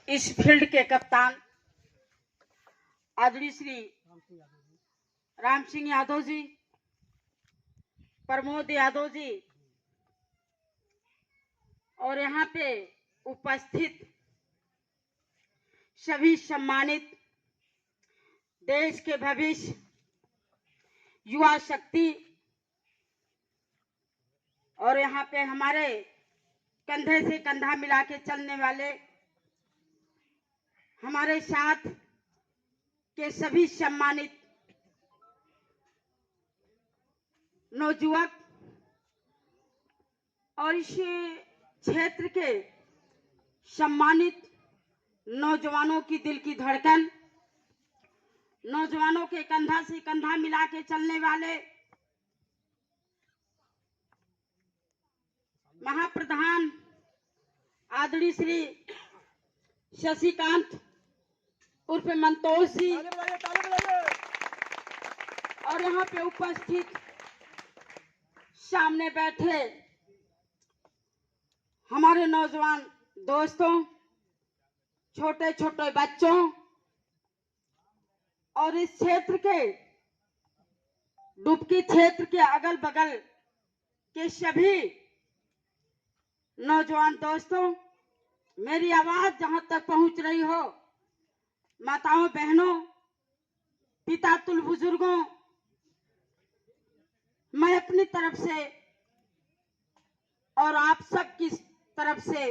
इस फील्ड के कप्तान आदरणीय श्री राम सिंह यादव जी, प्रमोद यादव जी और यहाँ पे उपस्थित सभी सम्मानित देश के भविष्य युवा शक्ति और यहाँ पे हमारे कंधे से कंधा मिला के चलने वाले हमारे साथ के सभी सम्मानित नौजुवक और इस क्षेत्र के सम्मानित नौजवानों की दिल की धड़कन, नौजवानों के कंधा से कंधा मिला के चलने वाले महाप्रधान आदरणीय श्री शशिकांत उर्फ मंतोष जी और यहाँ पे उपस्थित सामने बैठे हमारे नौजवान दोस्तों, छोटे छोटे बच्चों और इस क्षेत्र के डुबकी क्षेत्र के अगल बगल के सभी नौजवान दोस्तों, मेरी आवाज जहां तक पहुंच रही हो, माताओं बहनों, पिता तुल बुजुर्गों, मैं अपनी तरफ से और आप सब की तरफ से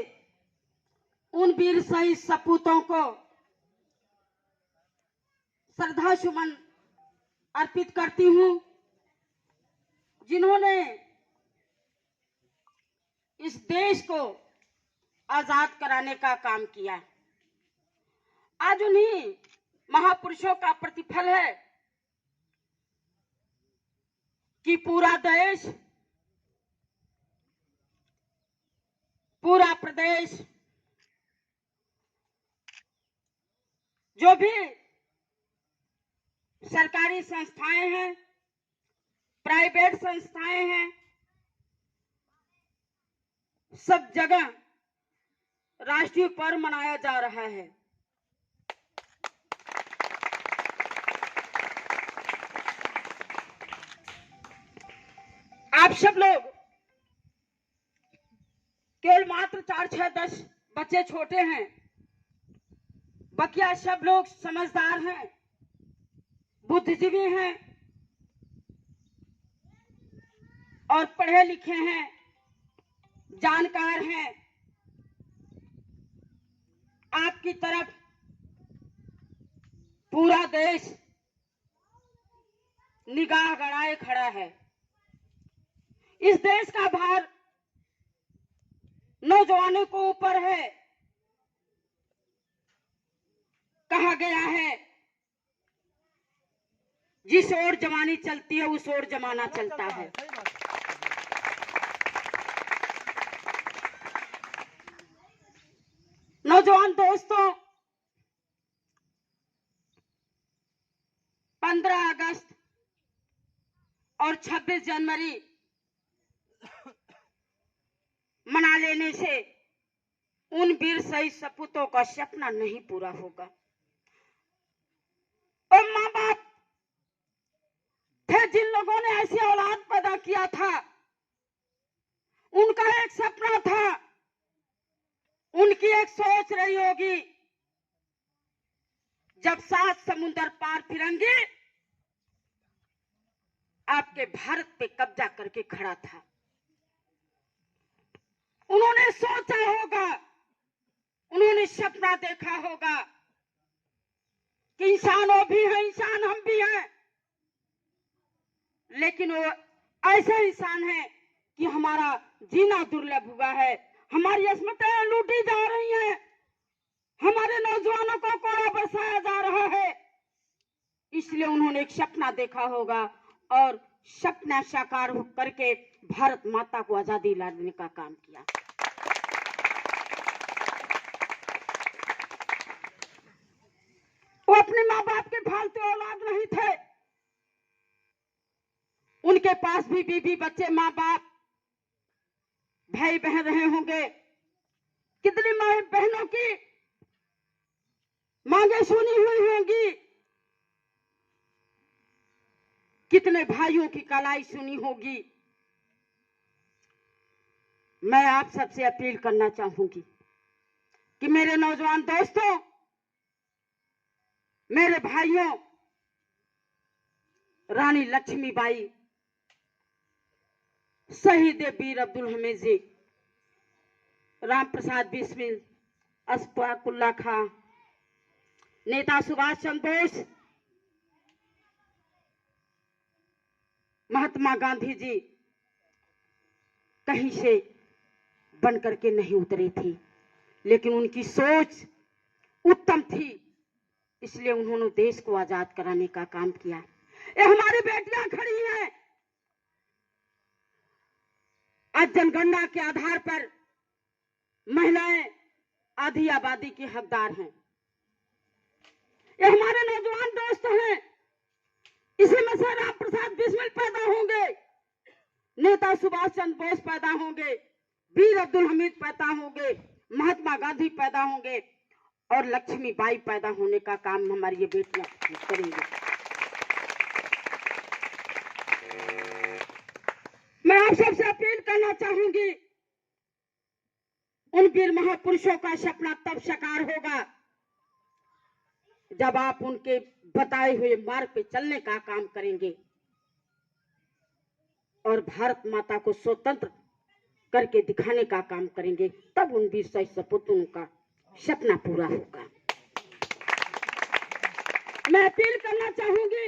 उन वीर शहीद सपूतों को श्रद्धा सुमन अर्पित करती हूं जिन्होंने इस देश को आजाद कराने का काम किया। आज उन्हीं महापुरुषों का प्रतिफल है कि पूरा देश, पूरा प्रदेश, जो भी सरकारी संस्थाएं हैं, प्राइवेट संस्थाएं हैं, सब जगह राष्ट्रीय पर्व मनाया जा रहा है। आप सब लोग केवल मात्र 4, 6, 10 बच्चे छोटे हैं, बकिया सब लोग समझदार हैं, बुद्धिजीवी हैं और पढ़े लिखे हैं, जानकार हैं। आपकी तरफ पूरा देश निगाह गड़ाए खड़ा है। इस देश का भार नौजवानों को ऊपर है। कहा गया है जिस ओर जवानी चलती है उस ओर जमाना चलता है। नौजवान दोस्तों, 15 अगस्त और 26 जनवरी मना लेने से उन वीर शहीद सपूतों का सपना नहीं पूरा होगा। और माँ बाप थे जिन लोगों ने ऐसी औलाद पैदा किया था, उनका एक सपना था, उनकी एक सोच रही होगी, जब 7 समुंदर पार फिरंगी आपके भारत पे कब्जा करके खड़ा था। उन्होंने सोचा होगा, उन्होंने सपना देखा होगा कि इंसान वो भी है, इंसान हम भी हैं, लेकिन वो ऐसे इंसान है कि हमारा जीना दुर्लभ हुआ है, हमारी अस्मिताएं लूटी जा रही हैं, हमारे नौजवानों को कोड़ा बरसाया जा रहा है। इसलिए उन्होंने एक सपना देखा होगा और सपना साकार करके भारत माता को आजादी लाने का काम किया। वो अपने माँ बाप के फालतू औलाद नहीं थे, उनके पास भी बीवी बच्चे, माँ बाप, भाई बहन रहे होंगे। कितनी माँ बहनों की मांगे सुनी हुई होंगी, कितने भाइयों की कलाई सुनी होगी। मैं आप सबसे अपील करना चाहूंगी कि मेरे नौजवान दोस्तों, मेरे भाइयों, रानी लक्ष्मीबाई, शहीद वीर अब्दुल हमीद जी, राम प्रसाद बिस्मिल, अशफाक उल्लाह खां, नेता सुभाष चंद्र बोस, महात्मा गांधी जी कहीं से बन करके नहीं उतरे थे, लेकिन उनकी सोच उत्तम थी, इसलिए उन्होंने देश को आजाद कराने का काम किया। ये हमारी बेटियां खड़ी हैं, आज जनगणना के आधार पर महिलाएं आधी आबादी की हकदार हैं। ये हमारे नौजवान दोस्त हैं, इसी में से राम प्रसाद बिस्मिल पैदा होंगे, नेता सुभाष चंद्र बोस पैदा होंगे, वीर अब्दुल हमीद पैदा होंगे, महात्मा गांधी पैदा होंगे और लक्ष्मीबाई पैदा होने का काम हमारी ये बेटियां करेंगे। मैं आप सबसे अपील करना चाहूंगी, उन वीर महापुरुषों का सपना तब साकार होगा जब आप उनके बताए हुए मार्ग पे चलने का काम करेंगे और भारत माता को स्वतंत्र करके दिखाने का काम करेंगे, तब उन वीर शहीद सपूतों का सपना पूरा होगा। मैं अपील करना चाहूंगी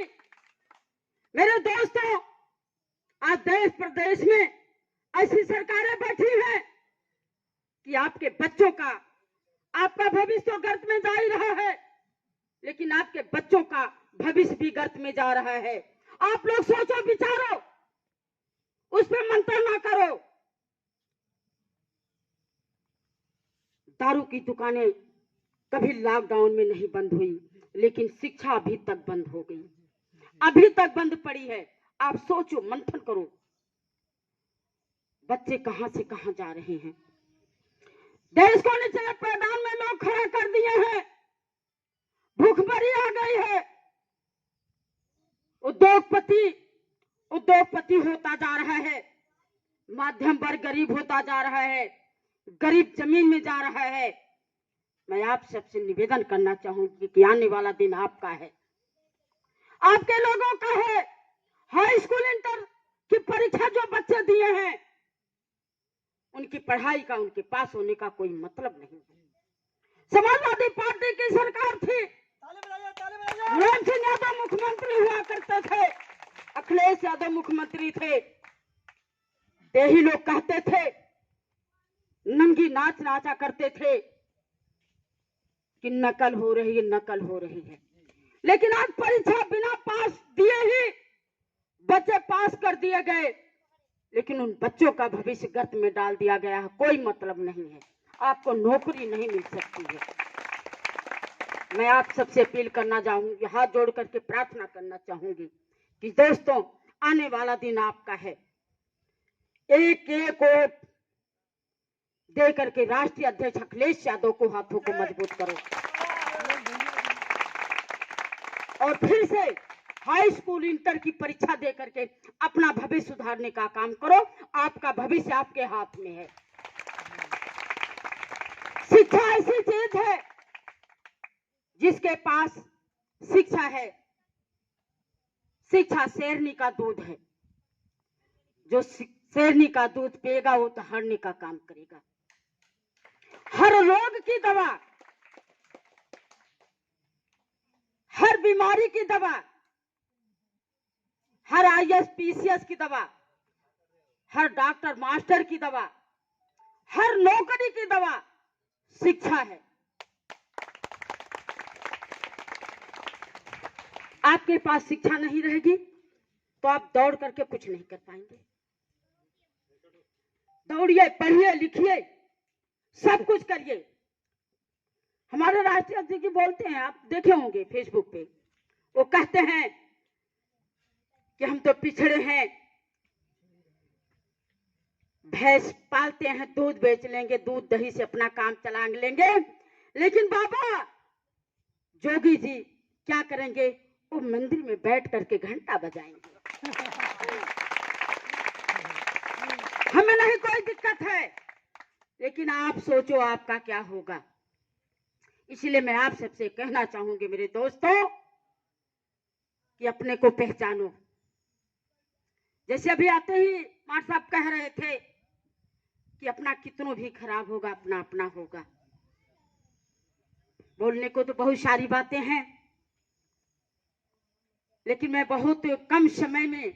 मेरे दोस्तों, आज देश प्रदेश में ऐसी सरकारें बैठी हैं कि आपके बच्चों का, आपका भविष्य तो गर्त में जा ही रहा है, लेकिन आपके बच्चों का भविष्य भी गर्त में जा रहा है। आप लोग सोचो, विचारो, उस पर मंथन ना करो। दारू की दुकानें कभी लॉकडाउन में नहीं बंद हुई, लेकिन शिक्षा अभी तक बंद हो गई, अभी तक बंद पड़ी है। आप सोचो, मंथन करो, बच्चे कहां से कहां जा रहे हैं। देश को निचले पायदान में लोग खड़ा कर दिए हैं, भूखमरी आ गई है, उद्योगपति होता जा रहा है, मध्यम वर्ग गरीब होता जा रहा है, गरीब जमीन में जा रहा है। मैं आप सबसे निवेदन करना चाहूंगी कि आने वाला दिन आपका है, आपके लोगों का है। हाई स्कूल इंटर की परीक्षा जो बच्चे दिए हैं, उनकी पढ़ाई का, उनके पास होने का कोई मतलब नहीं है। समाजवादी पार्टी की सरकार थी, मुलायम सिंह यादव मुख्यमंत्री हुआ करते थे, अखिलेश यादव मुख्यमंत्री थे। यही लोग कहते थे, नंगी नाच नाचा करते थे कि नकल हो रही है, नकल हो रही है। लेकिन आज परीक्षा बिना पास दिए ही बच्चे पास कर दिए गए, लेकिन उन बच्चों का भविष्य गर्त में डाल दिया गया है। कोई मतलब नहीं है, आपको नौकरी नहीं मिल सकती है। मैं आप सबसे अपील करना चाहूंगी, हाथ जोड़ करके प्रार्थना करना चाहूंगी कि दोस्तों, आने वाला दिन आपका है। एक एक वोट दे करके राष्ट्रीय अध्यक्ष अखिलेश यादव को हाथों को मजबूत करो और फिर से हाई स्कूल इंटर की परीक्षा दे करके अपना भविष्य सुधारने का काम करो। आपका भविष्य आपके हाथ में है। शिक्षा ऐसी चीज है, जिसके पास शिक्षा है, शिक्षा शेरनी का दूध है। जो शेरनी का दूध पिएगा वो तो हारने का काम करेगा। हर रोग की दवा, हर बीमारी की दवा, हर आईएएस पीसीएस की दवा, हर डॉक्टर मास्टर की दवा, हर नौकरी की दवा शिक्षा है। आपके पास शिक्षा नहीं रहेगी तो आप दौड़ करके कुछ नहीं कर पाएंगे। दौड़िए, पढ़िए, लिखिए, सब कुछ करिए। हमारे राष्ट्रीय अध्यक्ष जी बोलते हैं, आप देखे होंगे फेसबुक पे, वो कहते हैं कि हम तो पिछड़े हैं, भैंस पालते हैं, दूध बेच लेंगे, दूध दही से अपना काम चला लेंगे, लेकिन बाबा जोगी जी क्या करेंगे, वो मंदिर में बैठ करके घंटा बजाएंगे। हमें नहीं कोई दिक्कत है, लेकिन आप सोचो आपका क्या होगा। इसलिए मैं आप सबसे कहना चाहूंगी मेरे दोस्तों कि अपने को पहचानो। जैसे अभी आते ही मार साहब कह रहे थे कि अपना कितनों भी खराब होगा अपना अपना होगा। बोलने को तो बहुत सारी बातें हैं, लेकिन मैं बहुत कम समय में,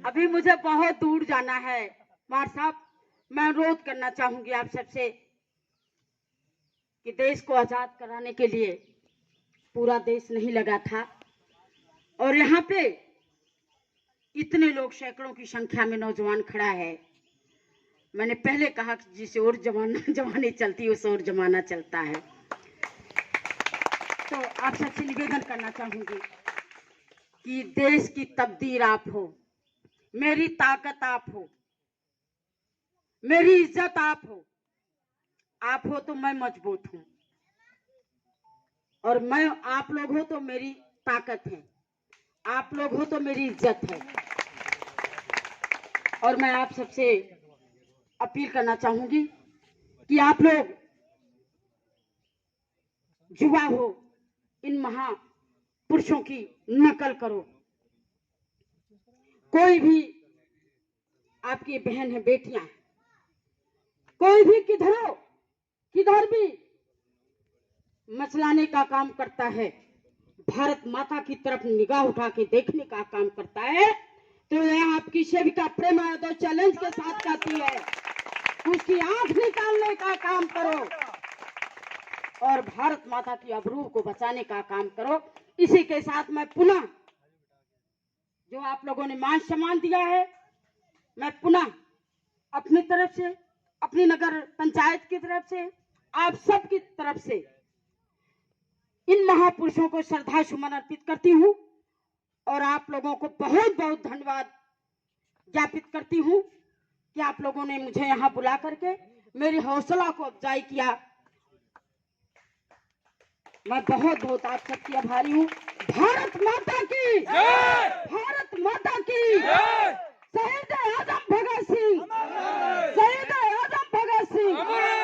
अभी मुझे बहुत दूर जाना है मार साहब। मैं अनुरोध करना चाहूंगी आप सबसे कि देश को आजाद कराने के लिए पूरा देश नहीं लगा था, और यहाँ पे इतने लोग सैकड़ों की संख्या में नौजवान खड़ा है। मैंने पहले कहा कि जिस ओर जवानी चलती है उस ओर जमाना चलता है। तो आप सबसे निवेदन करना चाहूंगी कि देश की तकदीर आप हो, मेरी ताकत आप हो, मेरी इज्जत आप हो। आप हो तो मैं मजबूत हूं, और मैं आप लोग हो तो मेरी ताकत है, आप लोग हो तो मेरी इज्जत है। और मैं आप सबसे अपील करना चाहूंगी कि आप लोग युवा हो, इन महापुरुषों की नकल करो। कोई भी आपकी बहन है, बेटियां, कोई भी किधर भी मचलाने का काम करता है, भारत माता की तरफ निगाह उठा के देखने का काम करता है, तो यह आपकी सेविका प्रेमा यादव चैलेंज के साथ कहती है, उसकी आंख निकालने का काम करो और भारत माता की आबरू को बचाने का काम करो। इसी के साथ मैं पुनः, जो आप लोगों ने मान सम्मान दिया है, मैं पुनः अपनी तरफ से, अपनी नगर पंचायत की तरफ से, आप सब की तरफ से इन महापुरुषों को श्रद्धा सुमन अर्पित करती हूँ, और आप लोगों को बहुत बहुत धन्यवाद ज्ञापित करती हूँ कि आप लोगों ने मुझे यहाँ बुला करके मेरी हौसला को अफजाई किया। मैं बहुत बहुत आप सबकी आभारी हूँ। भारत माता की जय! भारत माता की जय! शहीद आजम भगत सिंह, शहीद आजम भगत सिंह।